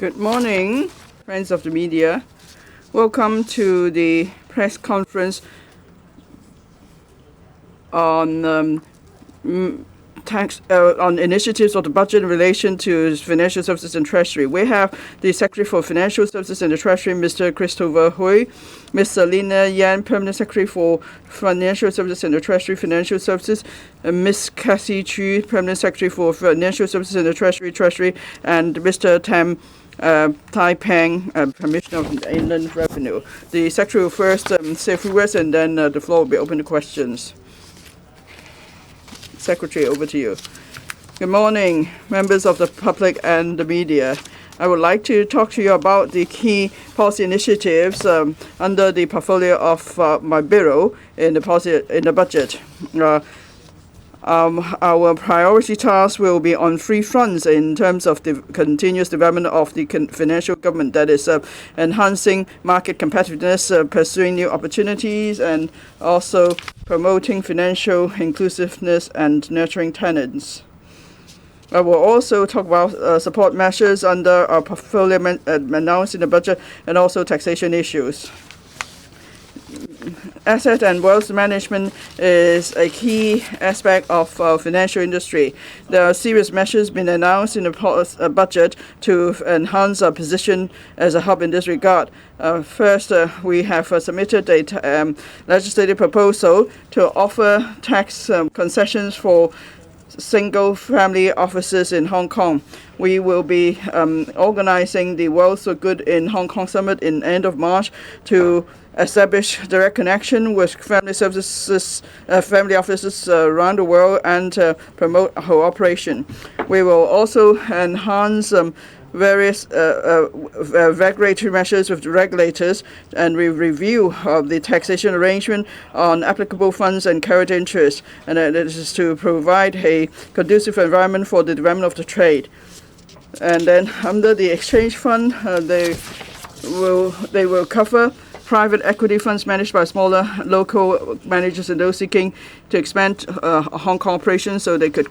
Good morning, friends of the media. Welcome to the press conference on on initiatives of the budget in relation to financial services and treasury. We have the Secretary for Financial Services and the Treasury, Mr. Christopher Hui, Ms. Selina Yan, Permanent Secretary for Financial Services and the Treasury, Financial Services, Ms. Cassie Chu, Permanent Secretary for Financial Services and the Treasury, and Mr. Tai Peng, Commissioner of Inland Revenue. The Secretary will first say a few words, and then the floor will be open to questions. Secretary, over to you. Good morning, members of the public and the media. I would like to talk to you about the key policy initiatives under the portfolio of my bureau in the budget. Our priority task will be on three fronts in terms of the continuous development of the financial government, that is enhancing market competitiveness, pursuing new opportunities, and also promoting financial inclusiveness and nurturing tenants. I will also talk about support measures under our portfolio announced in the budget and also taxation issues. Asset and wealth management is a key aspect of our financial industry. There are serious measures being announced in the budget to enhance our position as a hub in this regard. First, we have submitted a legislative proposal to offer tax concessions for single-family offices in Hong Kong. We will be organizing the Wealth for Good in Hong Kong Summit in end of March to establish direct connection with family offices around the world and promote cooperation. We will also enhance various regulatory measures with the regulators, and we review the taxation arrangement on applicable funds and carried interest, and this is to provide a conducive environment for the development of the trade. And then under the exchange fund, they will cover private equity funds managed by smaller local managers and those seeking to expand Hong Kong operations so they could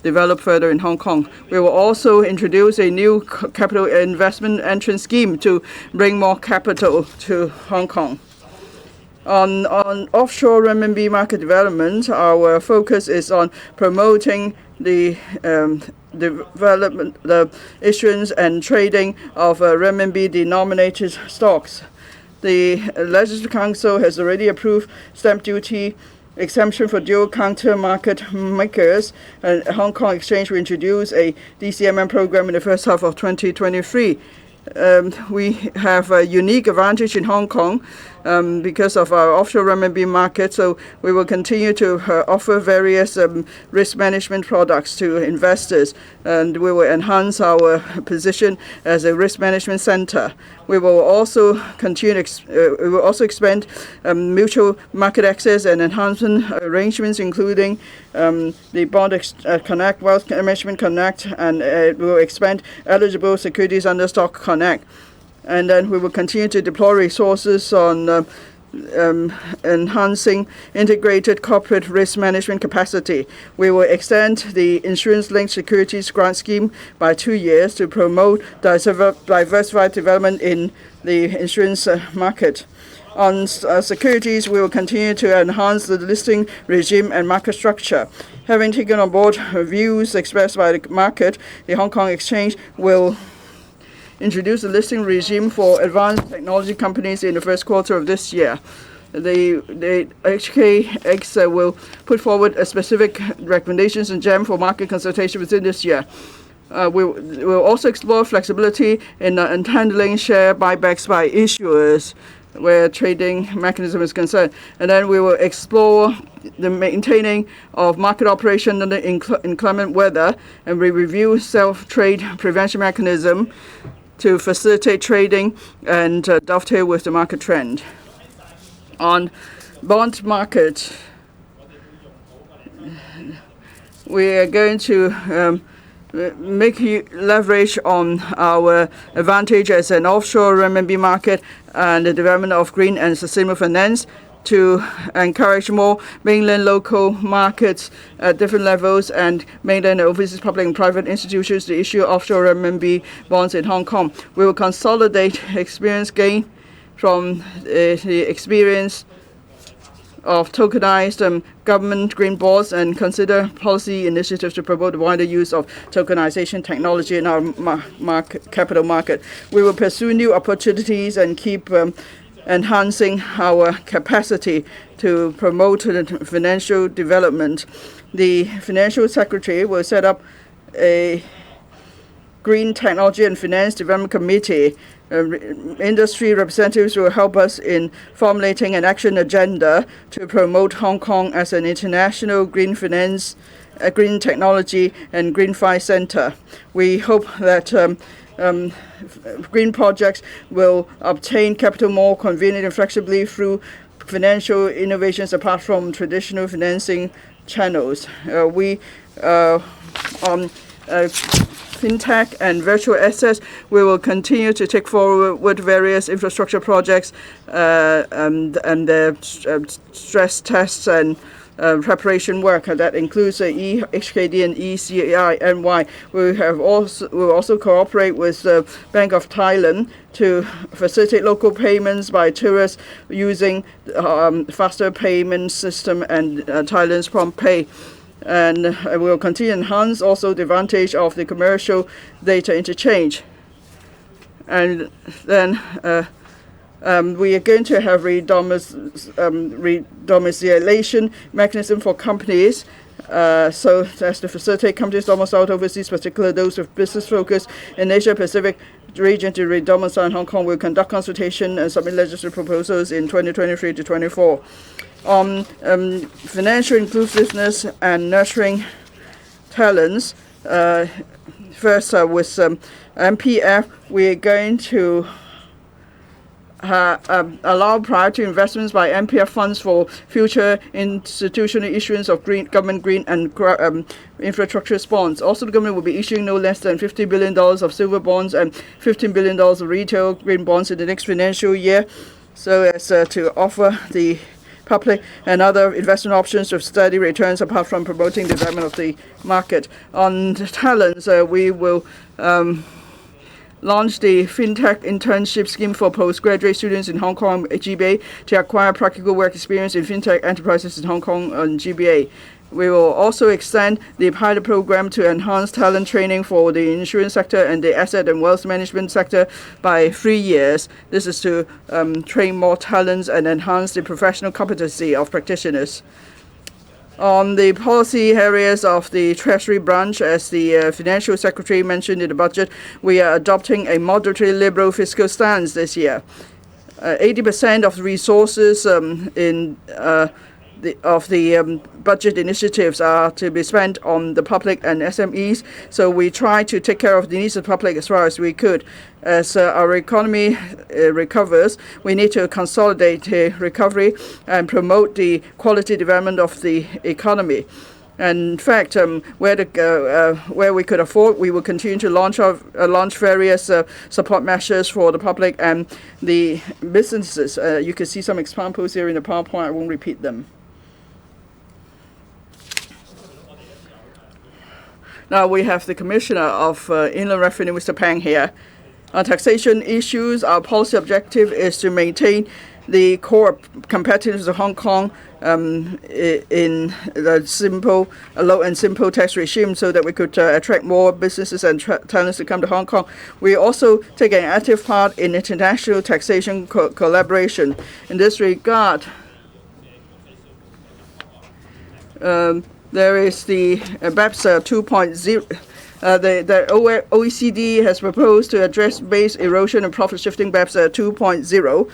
develop further in Hong Kong. We will also introduce a new capital investment entrance scheme to bring more capital to Hong Kong. On offshore renminbi market development, our focus is on promoting the development, the issuance and trading of renminbi-denominated stocks. The Legislative Council has already approved stamp duty exemption for dual counter market makers, and Hong Kong Exchange will introduce a DCMM program in the first half of 2023. We have a unique advantage in Hong Kong because of our offshore renminbi market, so we will continue to offer various risk management products to investors, and we will enhance our position as a risk management center. We will also expand mutual market access and enhancement arrangements, including the Bond Connect, Wealth Management Connect, and we will expand eligible securities under Stock Connect. And then we will continue to deploy resources on enhancing integrated corporate risk management capacity. We will extend the insurance-linked securities grant scheme by 2 years to promote diversified development in the insurance market. On securities, we will continue to enhance the listing regime and market structure. Having taken on board views expressed by the market, the Hong Kong Exchange will introduce a listing regime for advanced technology companies in the first quarter of this year. The HKX will put forward a specific recommendations and GEM for market consultation within this year. We will also explore flexibility in handling share buybacks by issuers where trading mechanism is concerned. And then we will explore the maintaining of market operation under inclement weather, and we review self-trade prevention mechanism to facilitate trading and dovetail with the market trend. On bond market, we are going to make leverage on our advantage as an offshore renminbi market and the development of green and sustainable finance. to encourage more mainland local markets at different levels and mainland and overseas public and private institutions to issue offshore renminbi bonds in Hong Kong. We will consolidate experience gain from the experience of tokenized government green bonds and consider policy initiatives to promote the wider use of tokenization technology in our capital market. We will pursue new opportunities and keep enhancing our capacity to promote financial development. The Financial Secretary will set up a Green Technology and Finance Development Committee. Industry representatives will help us in formulating an action agenda to promote Hong Kong as an international green finance, green technology and green finance center. We hope that green projects will obtain capital more conveniently and flexibly through financial innovations apart from traditional financing channels. Fintech and virtual assets, we will continue to take forward various infrastructure projects and the stress tests and preparation work that includes EHKD and ECINY. We will also cooperate with the Bank of Thailand to facilitate local payments by tourists using faster payment system and Thailand's prompt pay. And we will continue to enhance also the advantage of the commercial data interchange. And then we are going to have redomiciliation mechanism for companies so as to facilitate companies domiciled overseas, particularly those with business focus in Asia Pacific region to redomicile in Hong Kong. We'll conduct consultation and submit legislative proposals in 2023 to 24. On financial inclusiveness and nurturing talents, first with MPF, we're going to allow priority investments by MPF funds for future institutional issuance of government green and infrastructure bonds. Also, the government will be issuing no less than $50 billion of silver bonds and $15 billion of retail green bonds in the next financial year, so as to offer the public and other investment options with steady returns apart from promoting the development of the market. On talents, we will launch the FinTech internship scheme for postgraduate students in Hong Kong GBA to acquire practical work experience in FinTech enterprises in Hong Kong and GBA. We will also extend the pilot program to enhance talent training for the insurance sector and the asset and wealth management sector by 3 years. This is to train more talents and enhance the professional competency of practitioners. On the policy areas of the Treasury branch, as the Financial Secretary mentioned in the budget, we are adopting a moderately liberal fiscal stance this year. 80% of the resources of the budget initiatives are to be spent on the public and SMEs, so we try to take care of the needs of the public as far as we could. As our economy recovers, we need to consolidate the recovery and promote the quality development of the economy. And in fact, where we could afford, we will continue to launch various support measures for the public and the businesses. You can see some examples here in the PowerPoint. I won't repeat them. Now we have the Commissioner of Inland Revenue, Mr. Pang, here. On taxation issues, our policy objective is to maintain the core competitiveness of Hong Kong in the low and simple tax regime so that we could attract more businesses and talents to come to Hong Kong. We also take an active part in international taxation collaboration. In this regard, there is the BEPS 2.0. The OECD has proposed to address base erosion and profit shifting BEPS 2.0.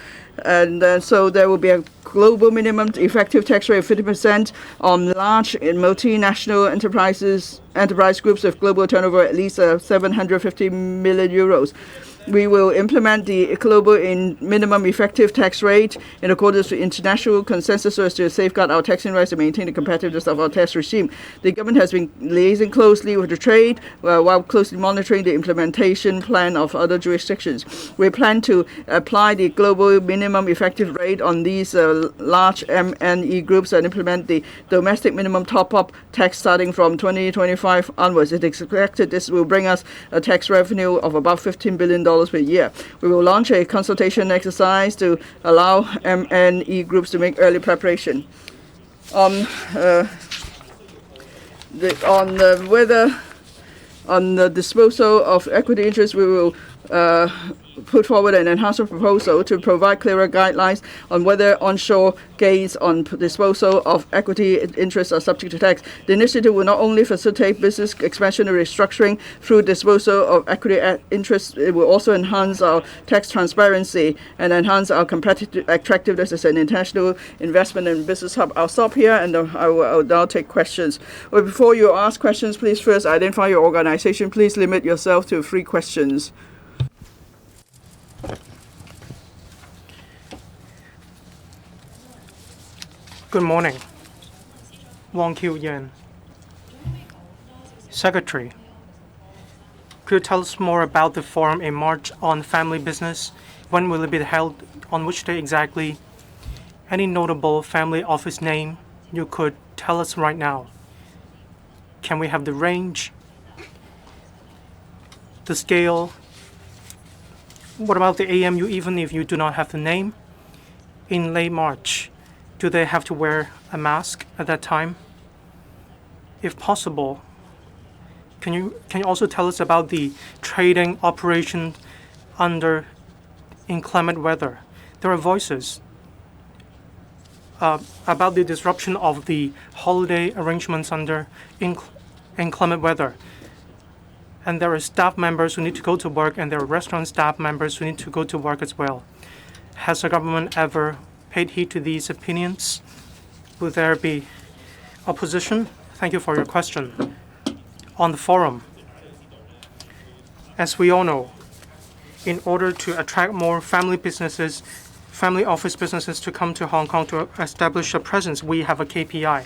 And so there will be a global minimum effective tax rate of 50% on large multinational enterprise groups with global turnover at least 750 million euros. We will implement the global minimum effective tax rate in accordance with international consensus so as to safeguard our taxing rights and maintain the competitiveness of our tax regime. The government has been liaising closely with the trade while closely monitoring the implementation plan of other jurisdictions. We plan to apply the global minimum effective rate on these large MNE groups and implement the domestic minimum top-up tax starting from 2025 onwards. It is expected this will bring us a tax revenue of about $15 billion per year. We will launch a consultation exercise to allow MNE groups to make early preparation. On the disposal of equity interest, we will put forward an enhancement proposal to provide clearer guidelines on whether onshore gains on disposal of equity interests are subject to tax. The initiative will not only facilitate business expansion and restructuring through disposal of equity interests, it will also enhance our tax transparency and enhance our competitive attractiveness as an international investment and business hub. I'll stop here and I will now take questions. But before you ask questions, please first identify your organization. Please limit yourself to 3 questions. Good morning. Wong Q Yan. Secretary, could you tell us more about the forum in March on family business? When will it be held? On which day exactly? Any notable family office name you could tell us right now? Can we have the range? The scale? What about the AMU even if you do not have the name? In late March, do they have to wear a mask at that time? If possible, can you also tell us about the trading operation under inclement weather? There are voices about the disruption of the holiday arrangements under inclement weather. And there are staff members who need to go to work, and there are restaurant staff members who need to go to work as well. Has the government ever paid heed to these opinions? Will there be opposition? Thank you for your question. On the forum, as we all know, in order to attract more family office businesses to come to Hong Kong to establish a presence, we have a KPI,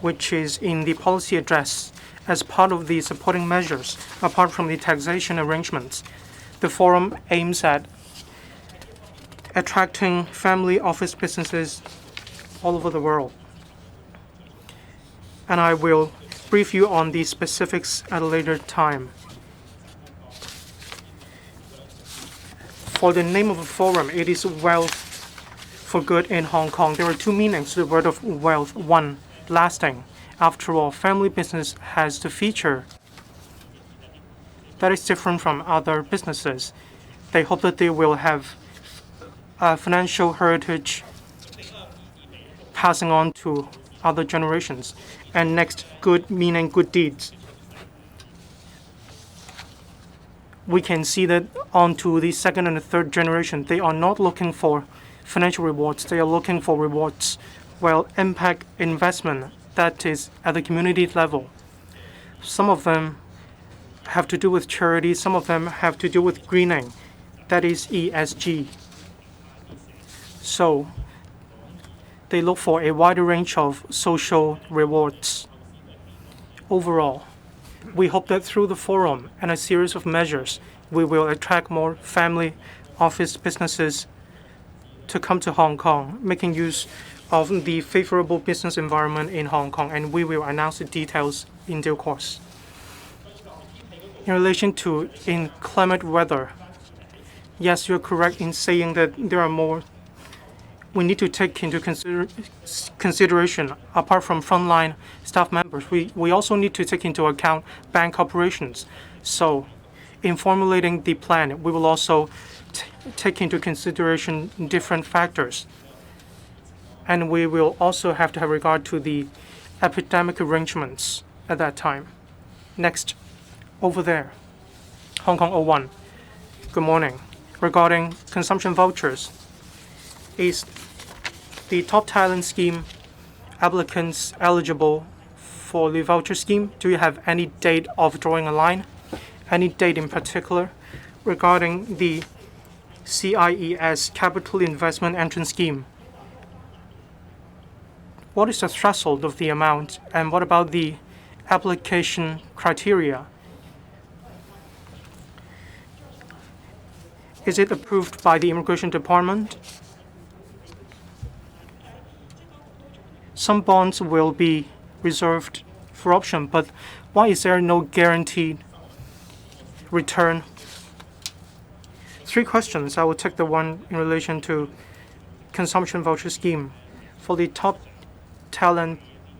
which is in the policy address as part of the supporting measures, apart from the taxation arrangements. The forum aims at attracting family office businesses all over the world. And I will brief you on the specifics at a later time. For the name of the forum, it is Wealth for Good in Hong Kong. There are 2 meanings to the word of wealth. 1, lasting. After all, family business has the feature that is different from other businesses. They hope that they will have financial heritage passing on to other generations. And next, good meaning good deeds. We can see that on to the 2nd and the 3rd generation, they are not looking for financial rewards. They are looking for rewards, well, impact investment that is at the community level. Some of them have to do with charity. Some of them have to do with greening. That is ESG. So they look for a wider range of social rewards. Overall, we hope that through the forum and a series of measures, we will attract more family office businesses to come to Hong Kong, making use of the favorable business environment in Hong Kong, and we will announce the details in due course. In relation to inclement weather, yes, you're correct in saying that there are more we need to take into consideration. Apart from frontline staff members, we also need to take into account bank operations. So in formulating the plan, we will also take into consideration different factors. And we will also have to have regard to the epidemic arrangements at that time. Next, over there, Hong Kong 01. Good morning. Regarding consumption vouchers, is the top talent scheme applicants eligible for the voucher scheme? Do you have any date of drawing a line? Any date in particular? regarding the CIES Capital Investment Entrance Scheme. What is the threshold of the amount, and what about the application criteria? Is it approved by the Immigration Department? Some bonds will be reserved for option, but why is there no guaranteed return? 3 questions. I will take the one in relation to consumption voucher scheme. For the top talent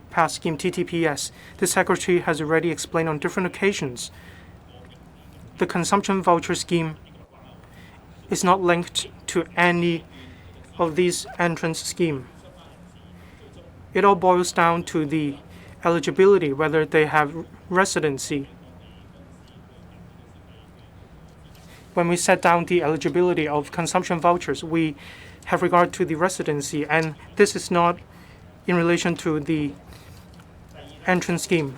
pass scheme, TTPS, the Secretary has already explained on different occasions. The consumption voucher scheme is not linked to any of these entrance schemes. It all boils down to the eligibility, whether they have residency. When we set down the eligibility of consumption vouchers, we have regard to the residency, and this is not in relation to the entrance scheme.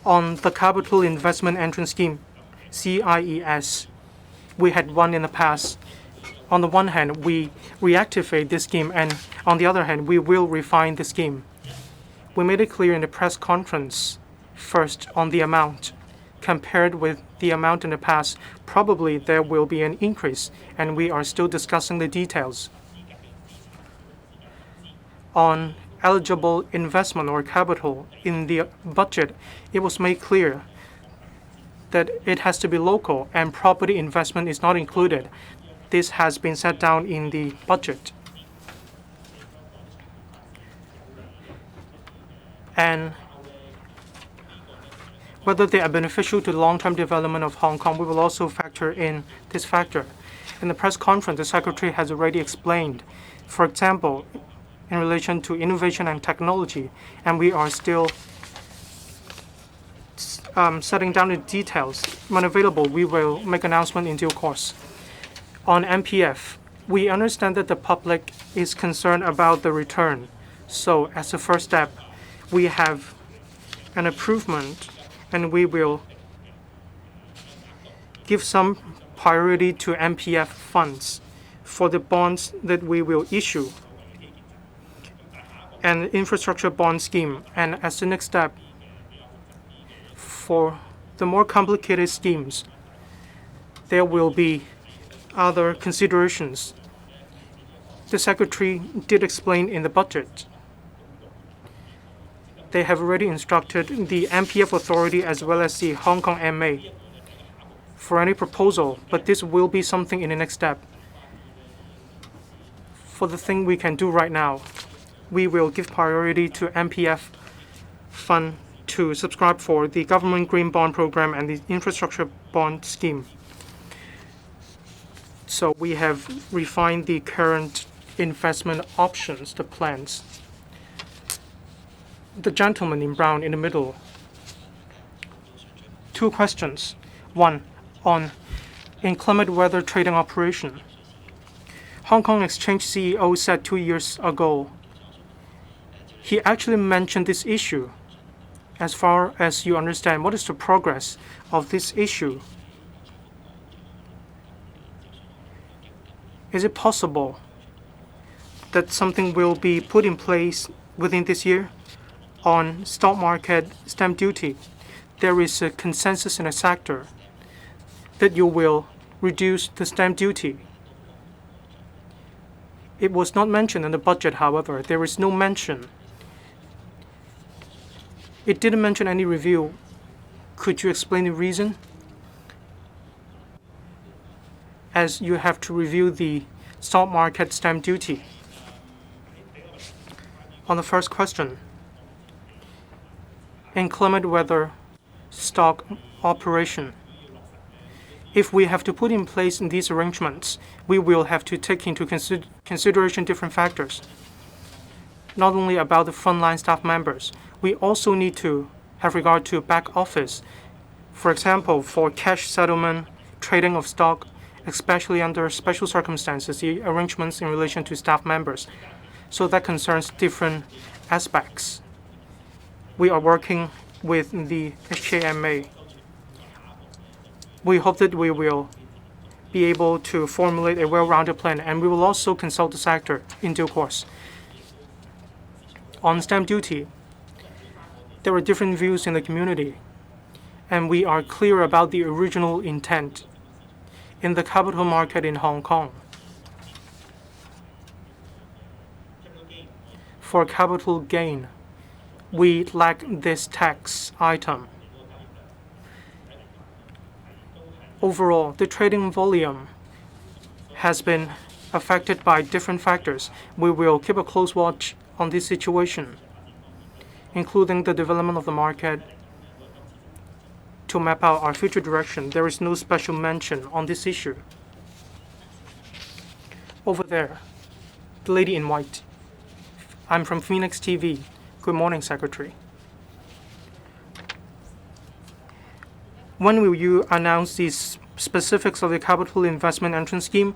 On the Capital Investment Entrance Scheme, CIES, we had one in the past. On the one hand, we reactivate this scheme, and on the other hand, we will refine the scheme. We made it clear in the press conference, first on the amount. Compared with the amount in the past, probably there will be an increase, and we are still discussing the details. On eligible investment or capital in the budget, it was made clear that it has to be local and property investment is not included. This has been set down in the budget. And whether they are beneficial to the long-term development of Hong Kong, we will also factor in this factor. In the press conference, the Secretary has already explained, for example, in relation to innovation and technology, and we are still setting down the details. When available, we will make announcement in due course. On MPF, we understand that the public is concerned about the return. So as a first step, we have an improvement, and we will give some priority to MPF funds for the bonds that we will issue, and infrastructure bond scheme. And as the next step, for the more complicated schemes, there will be other considerations. The Secretary did explain in the budget. They have already instructed the MPF authority as well as the Hong Kong MA for any proposal, but this will be something in the next step. For the thing we can do right now, we will give priority to MPF fund to subscribe for the government green bond program and the infrastructure bond scheme. So we have refined the current investment options, the plans. The gentleman in brown in the middle. 2 questions. One, on inclement weather trading operation. Hong Kong Exchange CEO said 2 years ago, he actually mentioned this issue. As far as you understand, what is the progress of this issue? Is it possible that something will be put in place within this year? On stock market stamp duty, there is a consensus in the sector that you will reduce the stamp duty. It was not mentioned in the budget, however. There is no mention. It didn't mention any review. Could you explain the reason? As you have to review the stock market stamp duty. On the first question, inclement weather stock operation. If we have to put in place these arrangements, we will have to take into consideration different factors. Not only about the frontline staff members, we also need to have regard to back office. For example, for cash settlement, trading of stock, especially under special circumstances, the arrangements in relation to staff members. So that concerns different aspects. We are working with the HKMA. We hope that we will be able to formulate a well-rounded plan, and we will also consult the sector in due course. On stamp duty, there are different views in the community, and we are clear about the original intent. In the capital market in Hong Kong, for capital gain, we lack this tax item. Overall, the trading volume has been affected by different factors. We will keep a close watch on this situation, including the development of the market, to map out our future direction. There is no special mention on this issue. Over there, the lady in white. I'm from Phoenix TV. Good morning, Secretary. When will you announce these specifics of the capital investment entrance scheme?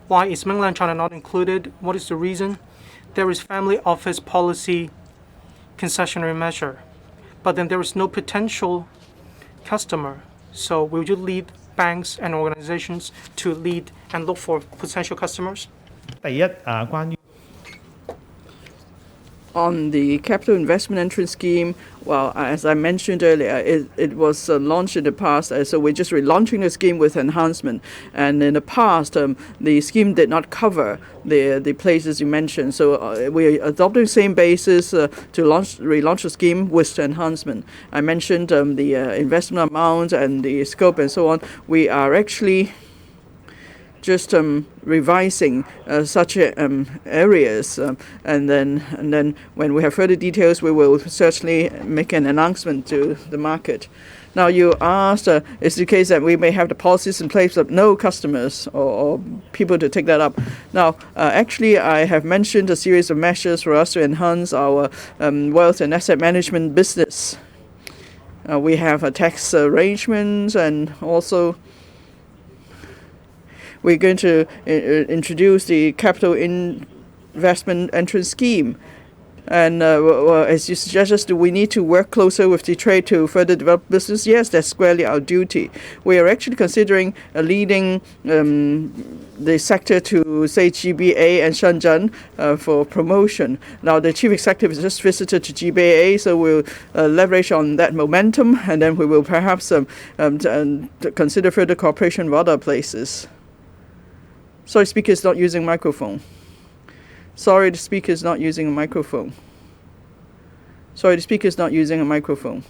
Why is mainland China not included? What is the reason? There is family office policy concessionary measure, but then there is no potential customer. So will you lead banks and organizations to lead and look for potential customers? 第一關於 On the capital investment entrance scheme, well, as I mentioned earlier, it was launched in the past, so we're just relaunching the scheme with enhancement. And in the past, the scheme did not cover the places you mentioned, so we're adopting the same basis to relaunch the scheme with enhancement. I mentioned the investment amount and the scope and so on. We are actually just revising such areas, and then when we have further details, we will certainly make an announcement to the market. Now, you asked, is the case that we may have the policies in place but no customers or people to take that up? Now, actually, I have mentioned a series of measures for us to enhance our wealth and asset management business. We have tax arrangements, and also we're going to introduce the capital investment entrance scheme. And as you suggested, do we need to work closer with the trade to further develop business? Yes, that's squarely our duty. We are actually considering leading the sector to, say, GBA and Shenzhen for promotion. Now, the chief executive has just visited to GBA, so we'll leverage on that momentum, and then we will perhaps consider further cooperation with other places. Sorry, speaker is not using microphone. Sorry, the speaker is not using a microphone. Sorry, the speaker is not using a microphone.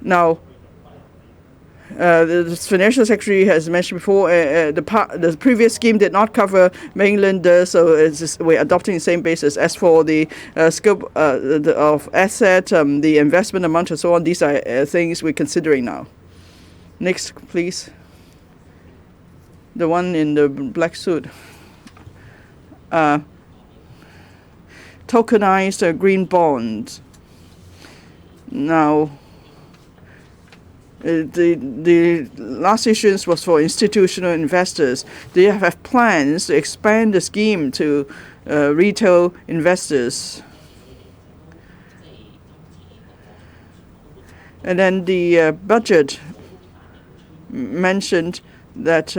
Now, the financial secretary has mentioned before, the previous scheme did not cover mainlanders, so we're adopting the same basis. As for the scope of asset, the investment amount and so on, these are things we're considering now. Next, please. The one in the black suit. Tokenized green bonds. Now, the last issuance was for institutional investors. They have plans to expand the scheme to retail investors. And then the budget mentioned that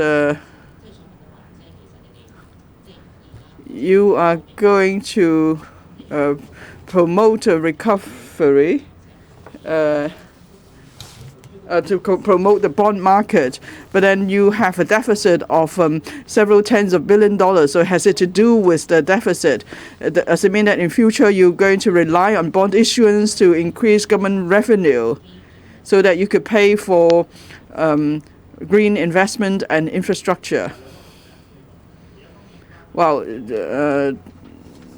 you are going to promote a recovery to promote the bond market, but then you have a deficit of several tens of billion dollars. So has it to do with the deficit? Does it mean that in future you're going to rely on bond issuance to increase government revenue so that you could pay for green investment and infrastructure? Well,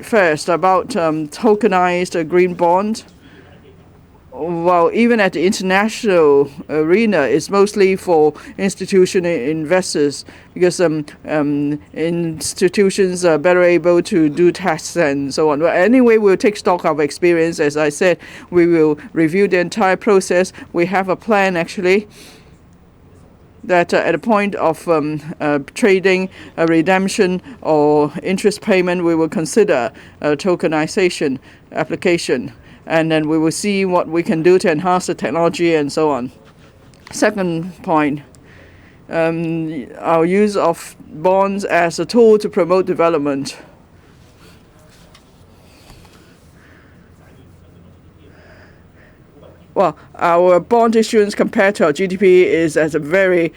first about tokenized green bond. Well, even at the international arena, it's mostly for institutional investors because institutions are better able to do tests and so on. But anyway, we'll take stock of experience. As I said, we will review the entire process. We have a plan, actually, that at the point of trading, redemption, or interest payment, we will consider a tokenization application. and then we will see what we can do to enhance the technology and so on. Second point, our use of bonds as a tool to promote development. Well, our bond issuance compared to our GDP is at a very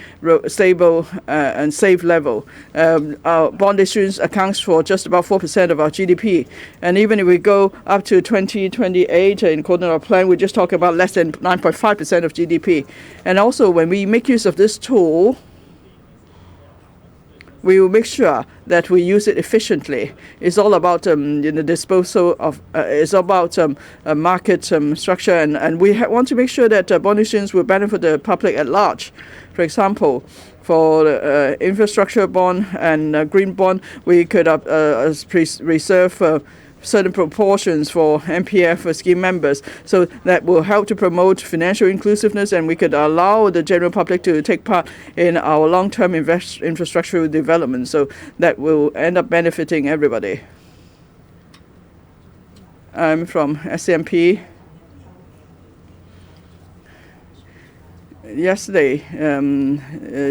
stable and safe level. Our bond issuance accounts for just about 4% of our GDP. And even if we go up to 2028, according to our plan, we're just talking about less than 9.5% of GDP. And also, when we make use of this tool, we will make sure that we use it efficiently. It's all about disposal of. It's about market structure, and we want to make sure that bond issuance will benefit the public at large. For example, for infrastructure bond and green bond, we could reserve certain proportions for MPF scheme members. So that will help to promote financial inclusiveness, and we could allow the general public to take part in our long-term infrastructural development. So that will end up benefiting everybody. I'm from SMP. Yesterday,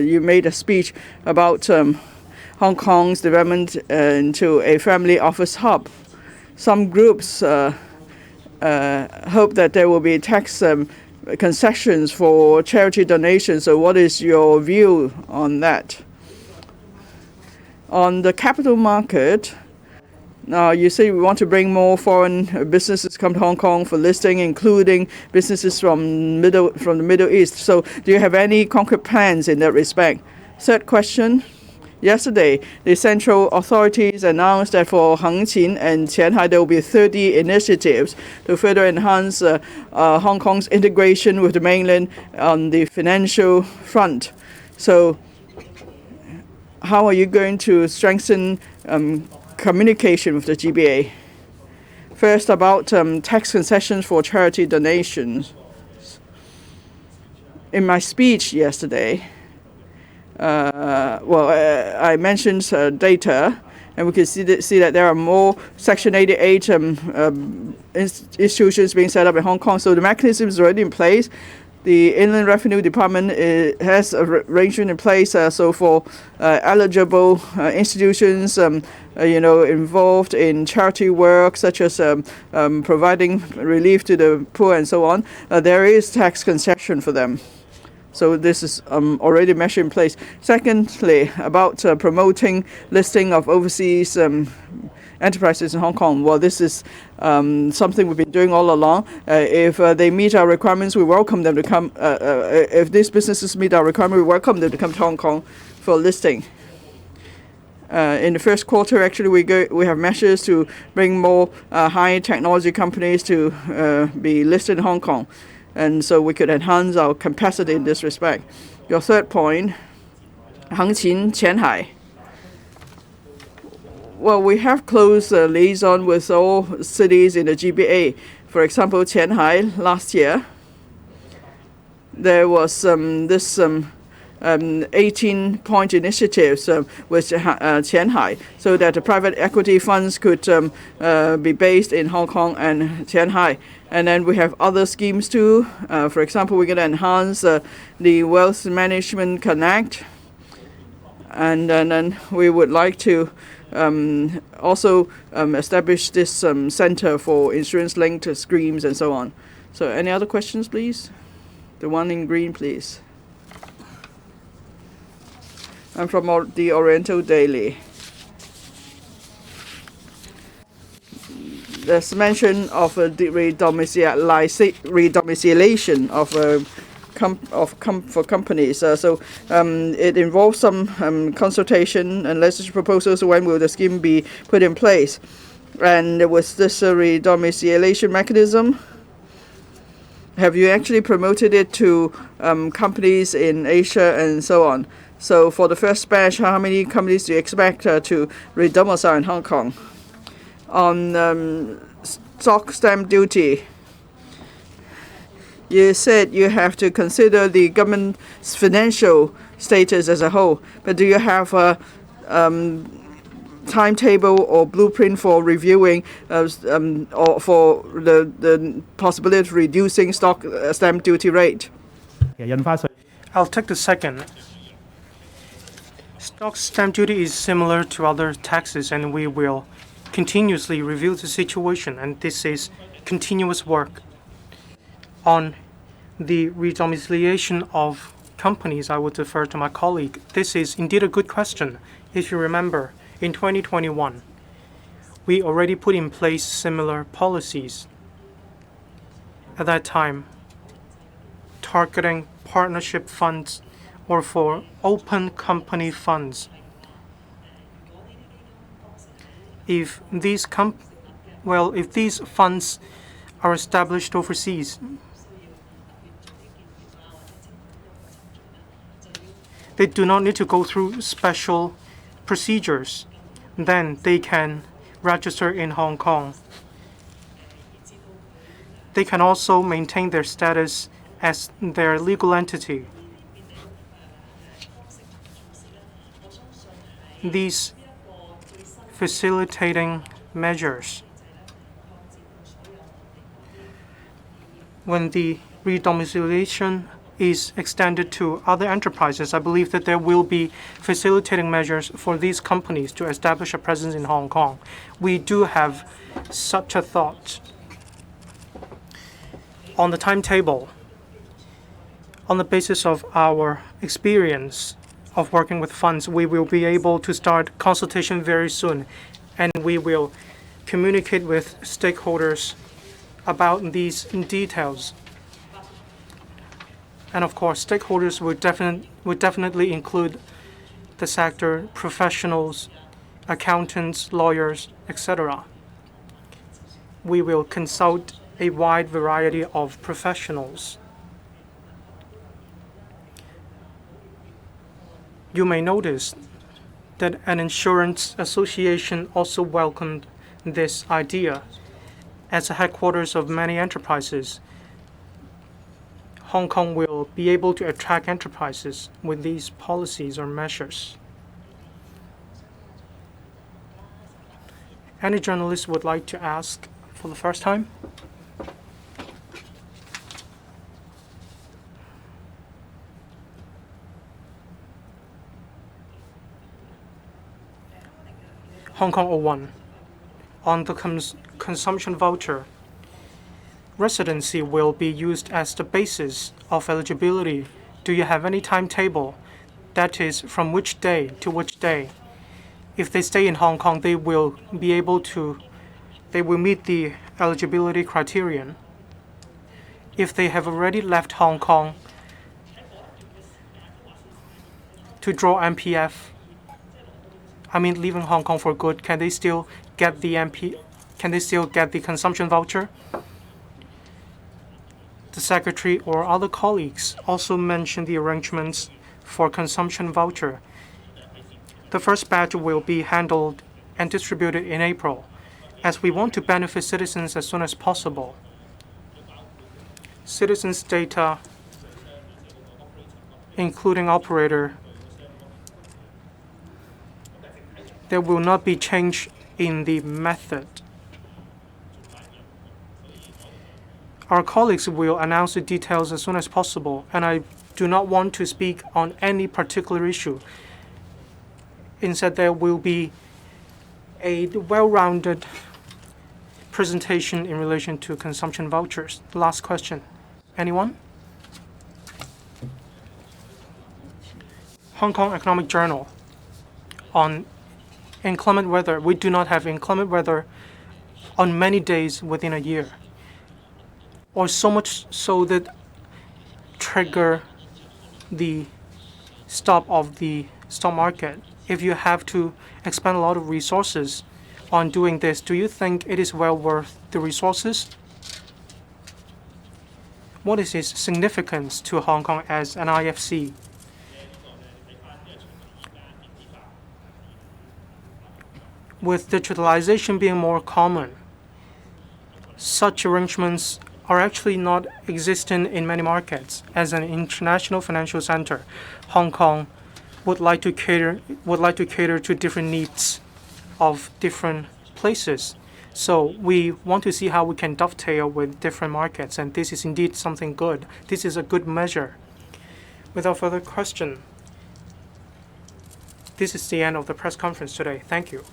you made a speech about Hong Kong's development into a family office hub. Some groups hope that there will be tax concessions for charity donations. So what is your view on that? On the capital market, now you say we want to bring more foreign businesses come to Hong Kong for listing, including businesses from the Middle East. So do you have any concrete plans in that respect? Third question. Yesterday, the central authorities announced that for Hengqin and Qianhai, there will be 30 initiatives to further enhance Hong Kong's integration with the mainland on the financial front. So how are you going to strengthen communication with the GBA? First, about tax concessions for charity donations. In my speech yesterday, I mentioned data, and we can see that there are more Section 88 institutions being set up in Hong Kong. So the mechanism is already in place. The Inland Revenue Department has arrangement in place. So for eligible institutions, involved in charity work, such as providing relief to the poor and so on, there is tax concession for them. So this is already measured in place. Secondly, about promoting listing of overseas enterprises in Hong Kong. Well, this is something we've been doing all along. If they meet our requirements, we welcome them to come. If these businesses meet our requirement, we welcome them to come to Hong Kong for listing. In the first quarter, actually, we have measures to bring more high technology companies to be listed in Hong Kong. And so we could enhance our capacity in this respect. Your third point, Hengqin, Qianhai. Well, we have close liaison with all cities in the GBA. For example, Qianhai last year, there was this 18-point initiatives with Qianhai, so that the private equity funds could be based in Hong Kong and Qianhai. And then we have other schemes too. For example, we're going to enhance the Wealth Management Connect. And then we would like to also establish this center for insurance-linked schemes and so on. So any other questions, please? The one in green, please. I'm from the Oriental Daily. There's mention of the redomiciliation for companies. So it involves some consultation and legislative proposals. When will the scheme be put in place? And with this redomiciliation mechanism, have you actually promoted it to companies in Asia and so on? So for the first batch, how many companies do you expect to redomicile in Hong Kong? On stock stamp duty, you said you have to consider the government's financial status as a whole, but do you have timetable or blueprint for reviewing or for the possibility of reducing stock stamp duty rate? 其實印花稅 I'll take the second. Stock stamp duty is similar to other taxes, and we will continuously review the situation, and this is continuous work. On the redomiciliation of companies, I would defer to my colleague. This is indeed a good question. If you remember, in 2021, we already put in place similar policies. At that time, targeting partnership funds or for open company funds. If these funds are established overseas, they do not need to go through special procedures. Then they can register in Hong Kong. They can also maintain their status as their legal entity. These facilitating measures, when the redomiciliation is extended to other enterprises, I believe that there will be facilitating measures for these companies to establish a presence in Hong Kong. We do have such a thought. On the timetable, on the basis of our experience of working with funds, we will be able to start consultation very soon, and we will communicate with stakeholders about these details. And of course, stakeholders would definitely include the sector, professionals, accountants, lawyers, etc. We will consult a wide variety of professionals. You may notice that an insurance association also welcomed this idea. As a headquarters of many enterprises, Hong Kong will be able to attract enterprises with these policies or measures. Any journalist would like to ask for the first time? Hong Kong 01. On the consumption voucher, residency will be used as the basis of eligibility. Do you have any timetable? That is, from which day to which day? If they stay in Hong Kong, they will meet the eligibility criterion. If they have already left Hong Kong to draw MPF, leaving Hong Kong for good, can they still get the consumption voucher? The secretary or other colleagues also mentioned the arrangements for consumption voucher. The first batch will be handled and distributed in April, as we want to benefit citizens as soon as possible. Citizens' data, including operator, there will not be change in the method. Our colleagues will announce the details as soon as possible, and I do not want to speak on any particular issue. Instead, there will be a well-rounded presentation in relation to consumption vouchers. Last question. Anyone? Hong Kong Economic Journal. On inclement weather, we do not have inclement weather on many days within a year, or so much so that trigger the stop of the stock market. If you have to expend a lot of resources on doing this, do you think it is well worth the resources? What is its significance to Hong Kong as an IFC? With digitalization being more common, such arrangements are actually not existent in many markets. As an international financial center, Hong Kong would like to cater to different needs. of different places. So we want to see how we can dovetail with different markets, and this is indeed something good. This is a good measure. Without further question, this is the end of the press conference today. Thank you.